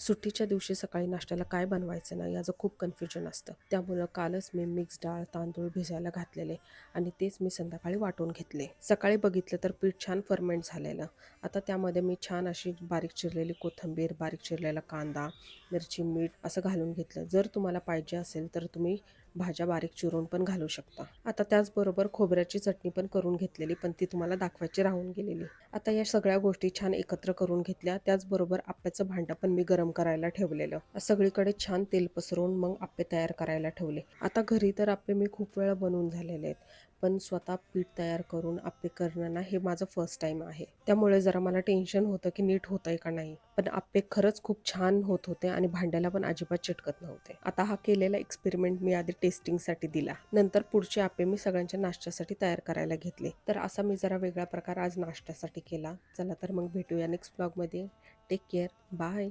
सुट्टीच्या दिवशी सकाळी नाश्त्याला काय बनवायचं ना याचं खूप कन्फ्युजन असतं. त्यामुळं कालच मी मिक्स डाळ, तांदूळ भिजायला घातलेले आणि तेच मी संध्याकाळी वाटून घेतले. सकाळी बघितलं तर पीठ छान फर्मेंट झालेलं. आता त्यामध्ये मी छान अशी बारीक चिरलेली कोथिंबीर, बारीक चिरलेला कांदा, मिरची, मीठ असं घालून घेतलं. जर तुम्हाला पाहिजे असेल तर तुम्ही भाज्या बारीक चिरून पण घालू शकता. आता त्याचबरोबर खोबऱ्याची चटणी पण करून घेतलेली, पण ती तुम्हाला दाखवायची राहून गेलेली. आता या सगळ्या गोष्टी छान एकत्र करून घेतल्या. त्याचबरोबर आप्याचं भांडं पण मी गरम करायला ठेवलेलं. सगळीकडे छान तेल पसरवून मग आप्पे तयार करायला ठेवले. आता घरी तर आप्पे मी खूप वेळा बनवून झालेले आहेत, पण स्वतः पीठ तयार करून आप्पे करणं ना हे माझं फर्स्ट टाइम आहे. त्यामुळे जरा मला टेन्शन होतं की नीट होतंय का नाही. पण आप्पे खरंच खूप छान होत होते आणि भांड्याला पण अजिबात चिटकत नव्हते. आता हा केलेला एक्सपेरिमेंट मी आधी टेस्टिंगसाठी दिला. नंतर पुढचे आप्पे मी सगळ्यांच्या नाश्त्यासाठी तयार करायला घेतले. तर असा मी जरा वेगळा प्रकार आज नाश्त्यासाठी केला. चला तर मग भेटूया नेक्स्ट ब्लॉगमध्ये. Take care. बाय.